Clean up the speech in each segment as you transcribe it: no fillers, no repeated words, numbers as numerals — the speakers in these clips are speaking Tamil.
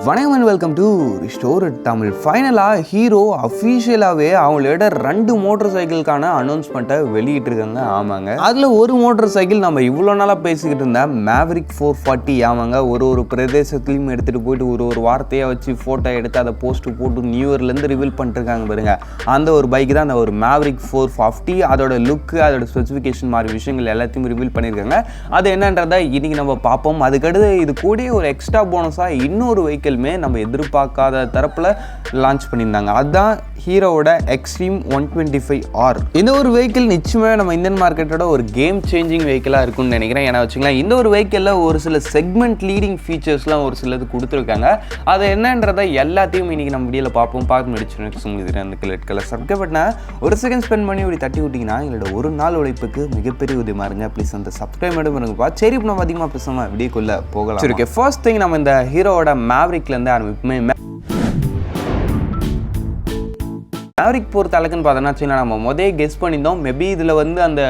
வணக்கம் and welcome to store Tamil. ஃபைனலாக ஹீரோ அஃபீஷியலாகவே அவங்களோட 2 மோட்டர் சைக்கிளுக்கான அனௌன்ஸ்மெண்ட்டை வெளியிட்டிருக்காங்க. ஆமாங்க, அதில் ஒரு மோட்டர் சைக்கிள் நம்ம இவ்வளோ நாளாக பேசிக்கிட்டு இருந்த மேவரிக் 440. ஆமாங்க, ஒரு பிரதேசத்துலையும் எடுத்துகிட்டு போயிட்டு ஒரு வார்த்தையை வச்சு ஃபோட்டோ எடுத்து அதை போஸ்ட்டு போட்டு நியூ இயர்லேருந்து ரிவீல் பண்ணிட்டுருக்காங்க பாருங்க. அந்த ஒரு பைக் தான் அந்த ஒரு மேவரிக் 440. அதோட லுக்கு, அதோட ஸ்பெசிஃபிகேஷன் மாதிரி விஷயங்கள் எல்லாத்தையும் ரிவீல் பண்ணியிருக்காங்க. அது என்னன்றதை இன்றைக்கி நம்ம பார்ப்போம். அதுக்கடுத்து இது கூட ஒரு எக்ஸ்ட்ரா போனஸாக இன்னொரு வெஹிக்கிள் நம்ம எதிர்பார்க்காத தரப்புல லான்ச் பண்ணியிருந்தாங்க. அதுதான் ஹீரோவோட எக்ஸ்ட்ரீம் 125R. இந்த ஒரு வெஹிக்கிள் நிச்சயமாக நம்ம இந்தியன் மார்க்கெட்டோட ஒரு கேம் சேஞ்சிங் வெஹிக்கிளாக இருக்கும்னு நினைக்கிறேன். ஏன்னா வச்சுக்கலாம், இந்த ஒரு வெஹிக்கிளில் ஒரு சில செக்மெண்ட் லீடிங் ஃபீச்சர்ஸ்லாம் ஒரு சிலது கொடுத்துருக்காங்க. அது என்னன்றதை எல்லாத்தையும் இன்னைக்கு நம்ம வீடியோவில் பார்ப்போம். பார்த்து முடிச்சு உங்களுக்கு அந்த ரெட் கலர் சப்ஸ்கிரைப் பண்ண ஒரு செகண்ட் ஸ்பெண்ட் பண்ணி இப்படி தட்டி விட்டிங்கன்னா எங்களோட ஒரு நாள் உழைப்புக்கு மிகப்பெரிய உதவியாக இருங்க. ப்ளீஸ் அந்த சப்ஸ்கிரைப் மட்டும் பண்ணுங்கப்பா. சரி, இப்போ நம்ம அதிகமாக பேசாமல் வீடியோக்குள்ளே போகலாம். சரி, ஓகே. ஃபர்ஸ்ட் திங் நம்ம இந்த ஹீரோவோட மேவரிக்லேருந்து ஆரம்பிப்போம். மேவரிக் பொறுத்த அளவுக்குன்னு பார்த்தோன்னா நம்ம முதல் கெஸ் பண்ணியிருந்தோம். மேபி இதில் வந்து அந்த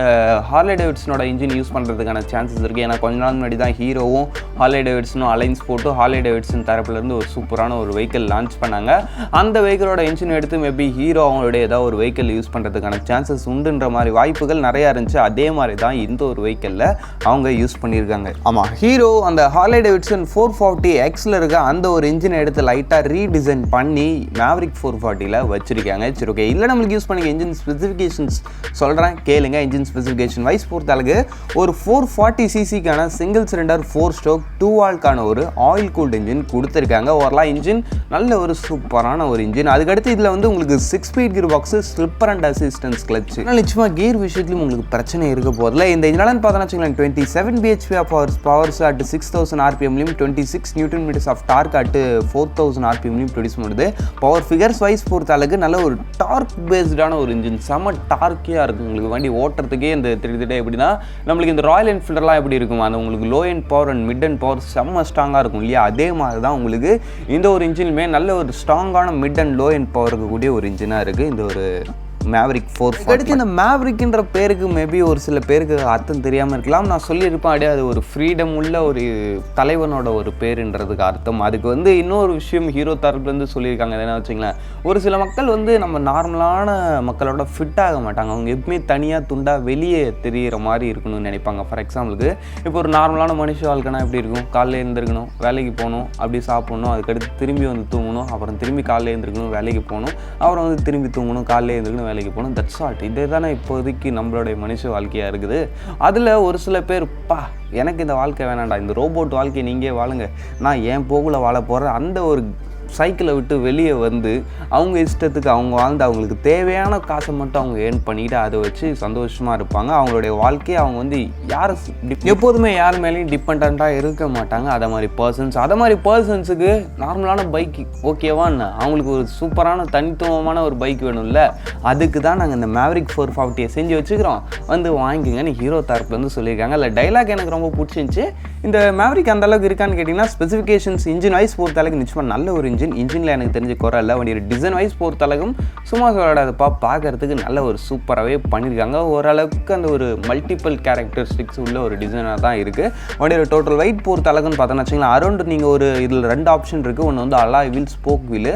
ஹார்லே டேவிட்சனோட இன்ஜின் யூஸ் பண்ணுறதுக்கான சான்சஸ் இருக்குது. ஏன்னா கொஞ்ச நாள் முன்னாடி தான் ஹீரோவும் ஹார்லே டேவிட்சனும் அலைன்ஸ் போட்டு ஹார்லே டேவிட்சன் தரப்புலேருந்து ஒரு சூப்பரான ஒரு வெஹிக்கிள் லான்ச் பண்ணாங்க. அந்த வெஹிக்கிளோட இன்ஜின் எடுத்து மேபி ஹீரோ அவங்களுடைய ஏதாவது ஒரு வெஹிக்கிள் யூஸ் பண்ணுறதுக்கான சான்சஸ் உண்டுன்ற மாதிரி வாய்ப்புகள் நிறையா இருந்துச்சு. அதே மாதிரி தான் இந்த ஒரு வெஹிக்கிளில் அவங்க யூஸ் பண்ணியிருக்காங்க. ஆமாம், ஹீரோ அந்த ஹார்லே டேவிட்சன் 440Xல இருக்க அந்த ஒரு இன்ஜினை எடுத்து லைட்டாக ரீடிசைன் பண்ணி மேவரிக் 440ல் வச்சுருக்காங்க. சரி, ஓகே. இல்லை நம்மளுக்கு யூஸ் பண்ணிக்க இன்ஜின் ஸ்பெசிஃபிகேஷன்ஸ் சொல்கிறேன் கேளுங்க. இன்ஜின் ஸ்பெசிஃபிகேஷன் வைஸ் பொறுத்த அளவுக்கு ஒரு 440cc சிங்கிள் சிலிண்டர் 4 ஸ்ட்ரோக் 2 வால்க்கான ஒரு ஆயில் கூல்டு இன்ஜின் கொடுத்துருக்காங்க. ஓரளவு இன்ஜின் நல்ல ஒரு சூப்பரான ஒரு இன்ஜின். அதுக்கடுத்து இதில் வந்து உங்களுக்கு 6 speed gear box, slipper and assistance clutch. நிச்சயமாக கியர் விஷயத்துலையும் உங்களுக்கு பிரச்சனை இருக்க போதில்லை. இந்த இன்ஜின் பார்த்தோன்னா 27 bhp ஆஃப் பவர்ஸ் அட் 6000 rpmலையும் 26 Nm ஆஃப் டார்க் அட் 4000 rpmலையும் ப்ரொடியூஸ் பண்ணுது. பவர் ஃபிகர்ஸ் வைஸ் பொறுத்த அளவுக்கு நல்ல ஒரு டார்க் பேஸ்டான ஒரு இன்ஜின், செம்ம டார்க்கியாக இருக்கும். உங்களுக்கு வண்டி ஓட்டுறதுக்கே இந்த திடீர் எப்படின்னா நம்மளுக்கு இந்த ராயல் என்ஃபீல்டெலாம் எப்படி இருக்கும், அந்த உங்களுக்கு low and power and mid and power செம்ம ஸ்ட்ராங்காக இருக்கும் இல்லையா? அதே மாதிரி தான் உங்களுக்கு இந்த ஒரு இன்ஜினுமே நல்ல ஒரு ஸ்ட்ராங்கான mid and low and power இருக்கக்கூடிய ஒரு இன்ஜினாக இருக்குது இந்த ஒரு மேவரிக் 440. அடுத்து இந்த மேவரிக்ன்ற பேருக்கு மேபி ஒரு சில பேருக்கு அர்த்தம் தெரியாமல் இருக்கலாம். நான் சொல்லியிருப்பேன், அப்படியே அது ஒரு ஃப்ரீடம் உள்ள ஒரு தலைவனோட ஒரு பேருன்றதுக்கு அர்த்தம். அதுக்கு வந்து இன்னொரு விஷயம் ஹீரோ தரப்புலேருந்து சொல்லியிருக்காங்க. என்ன வச்சுங்களேன், ஒரு சில மக்கள் வந்து நம்ம நார்மலான மக்களோட ஃபிட் ஆக மாட்டாங்க. அவங்க எப்பவுமே தனியாக துண்டாக வெளியே தெரிகிற மாதிரி இருக்கணும்னு நினைப்பாங்க. ஃபார் எக்ஸாம்பிளுக்கு இப்போ ஒரு நார்மலான மனுஷ வாழ்க்கைனா எப்படி இருக்கும், காலையில் எழுந்திருக்கணும், வேலைக்கு போகணும், அப்படி சாப்பிட்ணும், அதுக்கடுத்து திரும்பி வந்து தூங்கணும், அப்புறம் திரும்பி காலையில் எழுந்திருக்கணும், வேலைக்கு போகணும், அப்புறம் வந்து திரும்பி தூங்கணும், காலையில் எழுந்திருக்கணும், வேலைக்கு போகணும். That's all. இதே தானே இப்போதைக்கு நம்மளுடைய மனுஷ வாழ்க்கையாக இருக்குது. அதில் ஒரு சில பேர் எனக்கு இந்த வாழ்க்கை வேணாண்டா, இந்த ரோபோட் வாழ்க்கையை நீங்கள் வாழுங்க, நான் ஏன் போகல வாழ போகிறேன், அந்த ஒரு சைக்கிளை விட்டு வெளியே வந்து அவங்க இஷ்டத்துக்கு அவங்க வாழ்ந்து அவங்களுக்கு தேவையான காசை மட்டும் அவங்க ஏர்ன் பண்ணிவிட்டு அதை வச்சு சந்தோஷமாக இருப்பாங்க. அவங்களுடைய வாழ்க்கையை அவங்க வந்து எப்போதுமே யார் மேலேயும் டிபெண்ட்டாக இருக்க மாட்டாங்க. அதை மாதிரி பர்சன்ஸுக்கு நார்மலான பைக் ஓகேவான்னு அவங்களுக்கு ஒரு சூப்பரான தனித்துவமான ஒரு பைக் வேணும்ல, அதுக்கு தான் நாங்கள் இந்த மேவரிக் 440 செஞ்சு வச்சுக்கிறோம், வந்து வாங்கிக்கங்கன்னு ஹீரோ தரப்புலேருந்து சொல்லியிருக்காங்க. இல்லை டைலாக் எனக்கு ரொம்ப பிடிச்சிருந்துச்சு. இந்த மேவரிக் அந்த அளவுக்கு இருக்கான்னு கேட்டிங்கன்னா, ஸ்பெசிஃபிகேஷன்ஸ் இன்ஜின் வைஸ் பொறுத்த அளவுக்கு நிச்சயமாக நல்ல ஒரு இன்ஜினில் எனக்கு தெரிஞ்ச குறை இல்லை. வண்டியோட டிசைன் வைஸ் பொறுத்த அளவுக்கும் சும்மா சொல்லாதப்பா, பார்க்கறதுக்கு நல்ல ஒரு சூப்பராகவே பண்ணியிருக்காங்க. ஓரளவுக்கு அந்த ஒரு மல்டிபிள் கேரக்டரிஸ்டிக்ஸ் உள்ள ஒரு டிசைனாக தான் இருக்குது. வண்டியோட டோட்டல் வெயிட் பொறுத்த அளவுக்குன்னு பார்த்தோன்னா வச்சுங்களேன், அரௌண்ட் நீங்கள் ஒரு இதில் 2 ஆப்ஷன் இருக்குது. ஒன்று வந்து அலாய் வீல், ஸ்போக் வீல்.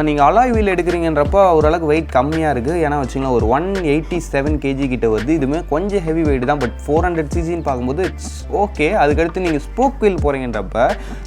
நீங்கள் அலாய் வீல் எடுக்கிறீங்கன்றப்போ ஓரளவுக்கு வெயிட் கம்மியாக இருக்குது. ஏன்னா வச்சுங்களேன் ஒரு 187 kg கிட்ட வருது. இதுவுமே கொஞ்சம் ஹெவி வெயிட் தான், பட் 400cc பார்க்கும்போது ஓகே. அதுக்கடுத்து நீங்கள் ஸ்போக் வீல் போகிறீங்கன்றப்ப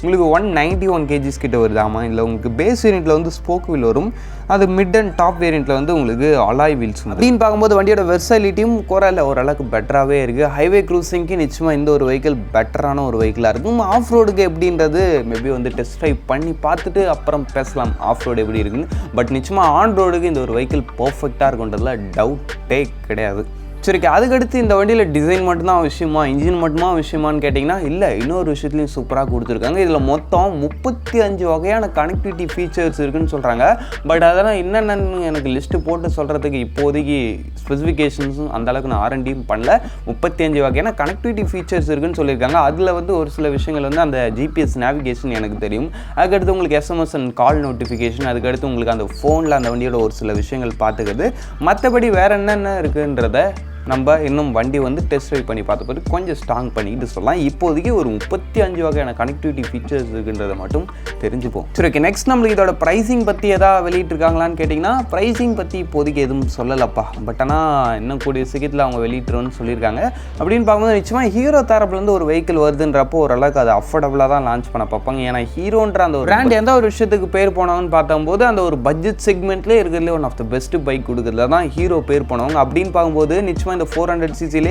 உங்களுக்கு 191 kg கிட்ட வருது. ஆமாம், இல்லை உங்களுக்கு பேஸ் வேரியண்ட்டில் வந்து ஸ்போக் வீல் வரும், அது மிட் அண்ட் டாப் வேரியண்ட்டில் வந்து உங்களுக்கு அலாய் வீல்ஸ் அப்படின்னு பார்க்கும்போது வண்டியோட வெர்சாலிட்டியும் குறையில ஓரளவுக்கு பெட்டராகவே இருக்குது. ஹைவே க்ரூசிங்க்கு நிச்சயமாக இந்த ஒரு வெஹிக்கிள் பெட்டரான ஒரு வெஹிக்கிளாக இருக்கும். ஆஃப் ரோடுக்கு எப்படின்றது மேபி வந்து டெஸ்ட் ட்ரைவ் பண்ணி பார்த்துட்டு அப்புறம் பேசலாம் ஆஃப் ரோடு எப்படி இருக்குன்னு. பட் நிச்சயமாக ஆன் ரோடுக்கு இந்த ஒரு வெஹிக்கிள் பர்ஃபெக்டாக இருக்குன்றதுல டவுட்டே கிடையாது. சரி, அதுக்கடுத்து இந்த வண்டியில் டிசைன் மட்டும்தான் விஷயமா, இன்ஜின் மட்டுமா விஷயமானு கேட்டிங்கன்னா இல்லை, இன்னொரு விஷயத்துலையும் சூப்பராக கொடுத்துருக்காங்க. இதில் மொத்தம் 35 வகையான கனெக்டிவிட்டி ஃபீச்சர்ஸ் இருக்குதுன்னு சொல்கிறாங்க. பட் அதெல்லாம் என்னென்னு எனக்கு லிஸ்ட்டு போட்டு சொல்கிறதுக்கு இப்போதைக்கு ஸ்பெசிஃபிகேஷன்ஸும் அந்தளவுக்கு நான் ஆர்என்டியும் பண்ணல. 35 வகையான கனெக்டிவிட்டி ஃபீச்சர்ஸ் இருக்குதுன்னு சொல்லியிருக்காங்க. அதில் வந்து ஒரு சில விஷயங்கள் வந்து அந்த ஜிபிஎஸ் நேவிகேஷன் எனக்கு தெரியும். அதுக்கடுத்து உங்களுக்கு எஸ்எம்எஸ் அண்ட் கால் நோட்டிஃபிகேஷன், அதுக்கடுத்து உங்களுக்கு அந்த ஃபோனில் அந்த வண்டியோட ஒரு சில விஷயங்கள் பார்த்துக்கிறது. மற்றபடி வேறு என்னென்ன இருக்குன்றத நம்ம இன்னும் வண்டி வந்து டெஸ்ட் ட்ரைவ் பண்ணி பார்த்த கொஞ்சம் ஸ்ட்ராங் பண்ணிட்டு சொல்லலாம். இப்போதைக்கு ஒரு 35 வகையான கனெக்டிவிட்டி ஃபீச்சர்ஸ் இருக்குன்றதை மட்டும் தெரிஞ்சுப்போம். சரி, ஓகே. நெக்ஸ்ட் நம்மளுக்கு இதோட ப்ரைஸிங் பற்றி எதாவது வெளியிட்டிருக்காங்களான்னு கேட்டிங்கன்னா ப்ரைஸிங் பற்றி இப்போதைக்கு எதுவும் சொல்லலப்பா. பட் ஆனால் இன்னும் கூடிய சீக்கிரத்தில் அவங்க வெளியிட்டுருன்னு சொல்லியிருக்காங்க. அப்படின்னு பார்க்கும்போது நிச்சயமாக ஹீரோ தரப்புலேருந்து ஒரு வெஹிக்கிள் வருதுன்றப்போ ஓரளவுக்கு அது அஃபோர்டபுளாக தான் லான்ச் பண்ண பார்ப்பாங்க. ஏன்னா ஹீரோன்ற அந்த ஒரு பிராண்ட் எந்த ஒரு விஷயத்துக்கு பேர் போனவங்கன்னு பார்த்தம்போது அந்த ஒரு பட்ஜெட் செக்மெண்ட்லேயே இருக்கிறதுலே one of the best bike கொடுக்குறதுல தான் ஹீரோ பேர் போனவங்க. அப்படின்னு பார்க்கும்போது நிச்சயமாக இந்த 400cc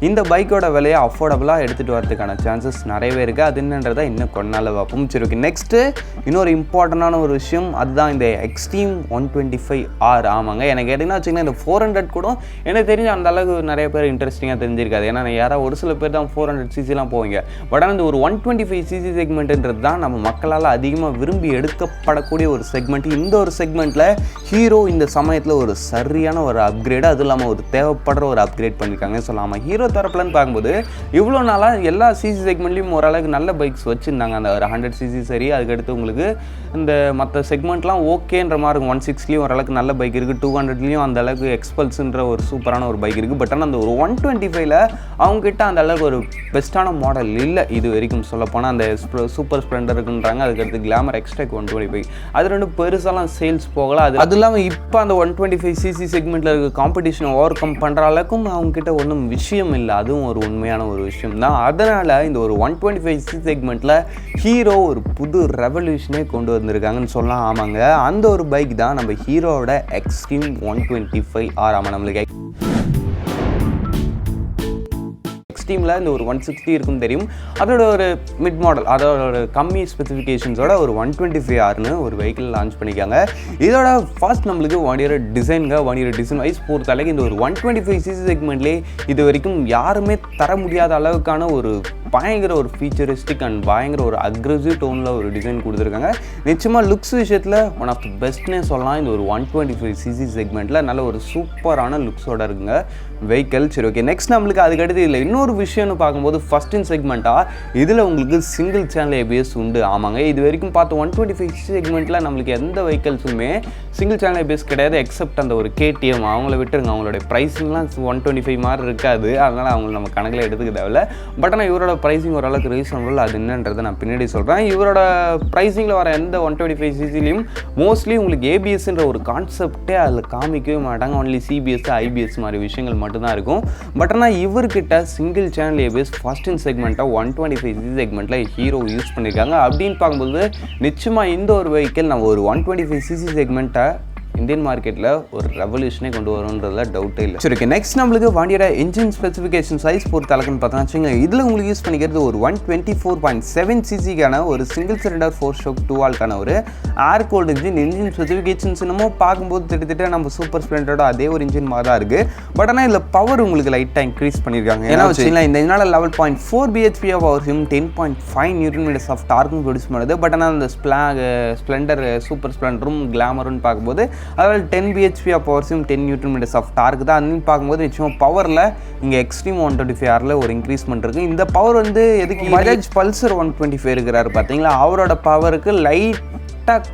இந்த பைக்கோட விலையை அஃபோர்டபுளாக எடுத்துகிட்டு வரதுக்கான சான்சஸ் நிறையவே இருக்குது. அது என்னன்றதை இன்னும் கொஞ்ச நாள் பார்ப்போம். சரி, ஓகே. நெக்ஸ்ட்டு இன்னொரு இம்பார்ட்டண்டான ஒரு விஷயம், அதுதான் இந்த Xtreme 125R. ஆமாங்க, எனக்கு கேட்டிங்கன்னா வச்சுக்கோங்க, இந்த 400 கூட எனக்கு தெரிஞ்ச அந்த அளவுக்கு நிறைய பேர் இன்ட்ரெஸ்டிங்காக தெரிஞ்சிருக்காது. ஏன்னா யாராவது ஒரு சில பேர் தான் 400cc போவீங்க. பட் ஆனால் இந்த ஒரு 125cc செக்மெண்ட்ன்றது தான் நம்ம மக்களால் அதிகமாக விரும்பி எடுக்கப்படக்கூடிய ஒரு செக்மெண்ட். இந்த ஒரு செக்மெண்ட்டில் ஹீரோ இந்த சமயத்தில் ஒரு சரியான ஒரு அப்கிரேடு, அதுவும் இல்லாமல் ஒரு தேவைப்படுற ஒரு அப்கிரேட் பண்ணியிருக்காங்க சொல்லலாமா. ஹீரோ தரப்புலன்னு பார்க்கும்போது இவ்வளோ நாளாக எல்லா சிசி செக்மெண்ட்லேயும் ஓரளவுக்கு நல்ல பைக்ஸ் வச்சுருந்தாங்க. அந்த ஒரு 100cc சரி, அதுக்கடுத்து உங்களுக்கு இந்த மற்ற செக்மெண்ட்லாம் ஓகேன்ற மாதிரி இருக்கும். 160லேயும் ஓரளவுக்கு நல்ல பைக் இருக்குது, 200லேயும் அந்த அளவுக்கு எக்ஸ்பல்ஸ்ன்ற ஒரு சூப்பரான ஒரு பைக் இருக்குது. பட் ஆனால் அந்த ஒரு 125ல் அவங்ககிட்ட அந்த அளவுக்கு ஒரு பெஸ்ட்டான மாடல் இல்லை இது வரைக்கும். சொல்லப்போனால் அந்த சூப்பர் ஸ்ப்ளெண்டர் இருக்குன்றாங்க, அதுக்கடுத்து கிளாமர் எக்ஸ்ட்ராக் 125 அது ரெண்டும் பெருசாலாம் சேல்ஸ் போகலாம். அது இல்லாமல் இப்போ அந்த 125cc செக்மெண்ட்டில் இருக்க காம்படிஷனை ஓவர் கம் பண்ணுற அளவுக்கும் அவங்ககிட்ட ஒன்றும் விஷயம் இல்லை. அதுவும் ஒரு உண்மையான ஒரு விஷயம் தான். அதனால் இந்த ஒரு 125cc செக்மெண்ட்டில் ஹீரோ ஒரு புது ரெவல்யூஷனே கொண்டு வந்திருக்காங்கன்னு சொல்லலாம். ஆமாங்க, அந்த ஒரு பைக் தான் நம்ம ஹீரோவோட Xtreme 125R. ஆமாம், நம்மளுக்கு Xtremeல இந்த ஒரு 160 இருக்கும் தெரியும். அதோட ஒரு மிட் மாடல், அதோட ஒரு கம்மி ஸ்பெசிஃபிகேஷன்ஸோட ஒரு 125Rனு ஒரு வெஹிக்கிள் லான்ச் பண்ணிக்காங்க. இதோட ஃபர்ஸ்ட் நம்மளுக்கு வண்டியோட டிசைன் வைஸ் பொறுத்தளவுக்கு இந்த ஒரு 125cc செக்மெண்ட்லேயே இது வரைக்கும் யாருமே தர முடியாத அளவுக்கான ஒரு பயங்கர ஒரு ஃபீச்சரிஸ்டிக் அண்ட் பயங்கர ஒரு அக்ரெசிவ் டோனில் ஒரு டிசைன் கொடுத்துருக்காங்க. நிச்சயமாக லுக்ஸ் விஷயத்தில் ஒன் ஆஃப் த பெஸ்ட்னே சொல்லலாம். இந்த ஒரு 125cc செக்மெண்ட்டில் நல்ல ஒரு சூப்பரான லுக்ஸோட இருக்குங்க வெஹிக்கிள். சரி, ஓகே. நெக்ஸ்ட் நம்மளுக்கு அதுக்கடுத்து இல்லை இன்னொரு விஷயம்னு பார்க்கும்போது ஃபர்ஸ்ட் இன் செக்மெண்ட்டாக இதில் உங்களுக்கு சிங்கிள் சேனல் ABS உண்டு. ஆமாங்க, இது வரைக்கும் பார்த்து 125cc செக்மெண்ட்டில் நம்மளுக்கு எந்த வெஹிக்கிள்ஸுமே சிங்கிள் சேனல் ABS கிடையாது, எக்ஸப்ட் அந்த ஒரு KTM. அவங்கள விட்டுருங்க, அவங்களுடைய ப்ரைஸிங்லாம் 125 மாதிரி இருக்காது, அதனால் அவங்க நம்ம கணக்கில் எடுத்துக்க தேவையில்ல. பட் ஆனால் இவரோட ப்ரைஸிங் ஓரளவுக்கு ரீசனபிள், அது என்னன்றதை நான் பின்னாடி சொல்கிறேன். இவரோட ப்ரைஸிங்கில் வர எந்த 125cc மோஸ்ட்லி உங்களுக்கு ABSன்ற ஒரு கான்செப்டே அதில் காமிக்கவே மாட்டாங்க. ஒன்லி CBS IBS மாதிரி விஷயங்கள் மட்டும்தான் இருக்கும். பட் ஆனால் இவர்கிட்ட single channel ABS first in செக்மெண்ட்டாக 125cc செக்மெண்ட்டில் ஹீரோ யூஸ் பண்ணியிருக்காங்க. அப்படின்னு பார்க்கும்போது நிச்சயமாக இந்த ஒரு வெஹிக்கிள் நம்ம ஒரு 125cc செக்மெண்ட்டை இந்தியன் மார்க்கெட்டில் ஒரு ரெவல்யூஷனே கொண்டு வரும்ன்றதுல டவுட்டே இல்லை. சரி, ஓகே. நெக்ஸ்ட் நம்மளுக்கு வண்டியோட இன்ஜின் ஸ்பெசிஃபிகேஷன் சைஸ் பொறுத்த அளவுன்னு பார்த்தோன்னா வச்சுங்க, இதில் உங்களுக்கு யூஸ் பண்ணிக்கிறது ஒரு 124.7cc ஒரு சிங்கிள் சிலிண்டர் 4-stroke 2-valve ஒரு ஏர் கோல்டு இன்ஜின் ஸ்பெசிஃபிகேஷன்ஸ் என்னமோ பார்க்கும்போது திட்டத்தட்ட நம்ம சூப்பர் ஸ்ப்ளெண்டரோட அதே ஒரு இன்ஜின் மாதிரி தான் இருக்குது. பட் ஆனால் இதில் பவர் உங்களுக்கு லைட்டாக இன்க்ரீஸ் பண்ணியிருக்காங்க. ஏன்னா வச்சுக்கலாம் இந்த இதனால் 11.4 bhp ஆஃப் பவர்ஸையும் 10.5 Nm ஆஃப் டார்க்கும் ப்ரொடியூஸ் பண்ணுது. பட் ஆனால் அந்த ஸ்ப்ளெண்டர் சூப்பர் ஸ்ப்ளெண்டரும் கிளாமருன்னு பார்க்கும்போது அதாவது 10 bhp ஆஃப் பவர்ஸும் 10 Nm ஆஃப் டார்க் தான். அதுன்னு பார்க்கும்போது நிச்சயமாக பவரில் இங்கே Xtreme 125Rல ஒரு இன்க்ரீஸ்மெண்ட் இருக்குது. இந்த பவர் வந்து எதுக்கு பஜாஜ் பல்சர் 125 இருக்கிறாரு பார்த்தீங்களா, அவரோட பவருக்கு லைட்டாக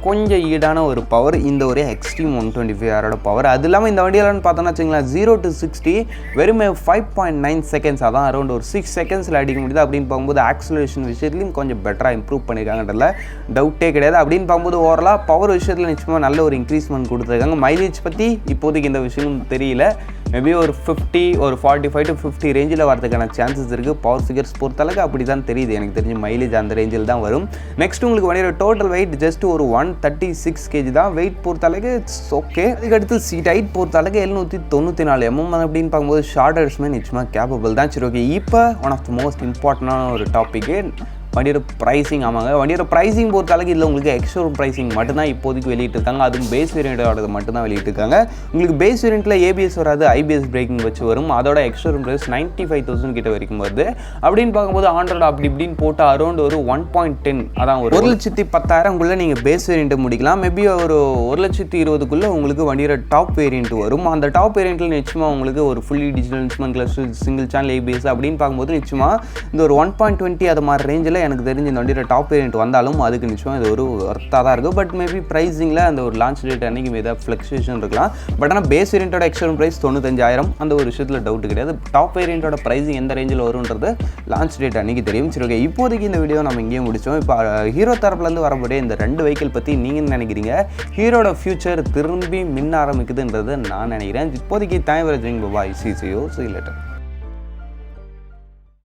கொஞ்சம் ஈடான ஒரு பவர் இந்த ஒரு Xtreme 125Rோட பவர். அது இல்லாமல் இந்த வண்டியிலன்னு பார்த்தோன்னா வச்சுங்களேன் 0 to 60 வெறுமே 5.9 seconds, அதான் அரௌண்ட் ஒரு 6 secondsல அடிக்க முடியுது. அப்படின்னு பார்க்கும்போது ஆக்சலரேஷன் விஷயத்துலையும் கொஞ்சம் பெட்டராக இம்ப்ரூவ் பண்ணியிருக்காங்கன்றதுல டவுட்டே கிடையாது. அப்படின்னு பார்க்கும்போது ஓவராலாக பவர் விஷயத்தில் நிச்சயமாக நல்ல ஒரு இன்க்ரீஸ்மெண்ட் கொடுத்துருக்காங்க. மைலேஜ் பற்றி இப்போதைக்கு இந்த விஷயம் தெரியல, மேபி ஒரு 50 ஒரு 45 to 50 ரேஞ்சில் வரதுக்கான சான்சஸ் இருக்குது. பவர் ஃபிகர்ஸ் பொறுத்தளவுக்கு அப்படி தான் தெரியுது, எனக்கு தெரிஞ்ச மைலேஜ் அந்த ரேஞ்சில் தான் வரும். நெக்ஸ்ட் உங்களுக்கு வண்டியோட டோட்டல் வெயிட் ஜஸ்ட் ஒரு 136 kg தான். வெயிட் பொறுத்தளவுக்கு இட்ஸ் ஓகே. அதுக்கடுத்து சீட் ஹைட் பொறுத்தளவுக்கு 794 mm. அப்படின்னு பார்க்கும்போது ஷார்டர்ஸ்மே நிச்சயமாக கேப்பபிள் தான். சரி, ஓகே. இப்போ ஒன் ஆஃப் த மோஸ்ட் இம்பார்ட்டண்டான ஒரு டாப்பிக்கு வண்டியோட ப்ரைஸிங். ஆமாங்க, வண்டியோட ப்ரைஸிங் பொறுத்தளவுக்கு இதில் உங்களுக்கு எக்ஸ்ஷோரூம் ப்ரைஸிங் மட்டும்தான் இப்போதைக்கு வெளியிட்டிருக்காங்க. அதுவும் பேஸ் வேரியண்ட்டோட மட்டும்தான் வெளியிட்டிருக்காங்க. உங்களுக்கு பேஸ் வேரியண்ட்டில் ABS வராது, IBS பிரேக்கிங் வச்சு வரும். அதோட எக்ஸ்ஷோரூம் ப்ரைஸ் 95,000 கிட்ட வரைக்கும் வருது. அப்படின்னு பார்க்கும்போது ஆண்ட்ராய்டு அப்படி இப்படின்னு போட்டு அரௌண்ட் ஒரு 1.10, அதான் ஒரு 1,10,000 நீங்கள் பேஸ் வேரியண்ட்டு முடிக்கலாம். மேபி ஒரு 1,20,000 உங்களுக்கு வண்டியோட டாப் வேரியண்ட் வரும். அந்த டாப் வேரியண்ட்டில் நிச்சயமாக உங்களுக்கு ஒரு fully digital instrument cluster single channel ABS அப்படின்னு பார்க்கும்போது நிச்சயமாக இந்த ஒரு 1.20 அது மாதிரி ரேஞ்சில் எனக்கு தெரிஞ்ச இந்த வண்டியோட டாப் வேரியண்ட் வந்தாலும் அதுக்கு நிச்சயம் இது ஒரு ஒர்த்தாக தான் இருக்குது. பட் மேபி ப்ரைஸிங்கில் அந்த ஒரு லான்ச் டேட் அன்றைக்கி ஏதாவது ஃப்ளக்சுவேஷன் இருக்கலாம். பட் ஆனால் பேஸ் வேரியண்ட்டோட எக்ஸ்டர்னல் ப்ரைஸ் 95,000, அந்த ஒரு விஷயத்தில் டவுட் கிடையாது. டாப் வேரியண்ட்டோட ப்ரைஸிங் எந்த ரேஞ்சில் வரும்ன்றது லான்ச் டேட் அன்றைக்கி தெரியும். சரி, ஓகே, இப்போதைக்கு இந்த வீடியோ நம்ம இங்கேயே முடித்தோம். இப்போ ஹீரோ தரப்புலேருந்து வரக்கூடிய இந்த 2 வெஹிக்கிள் பற்றி நீங்கள் நினைக்கிறீங்க? ஹீரோட ஃபியூச்சர் திரும்பி மின்ன ஆரம்பிக்குதுன்றது நான் நினைக்கிறேன். இப்போதைக்கு தேங்க்யூ ஃபார் வாட்சிங். பாய், see you later.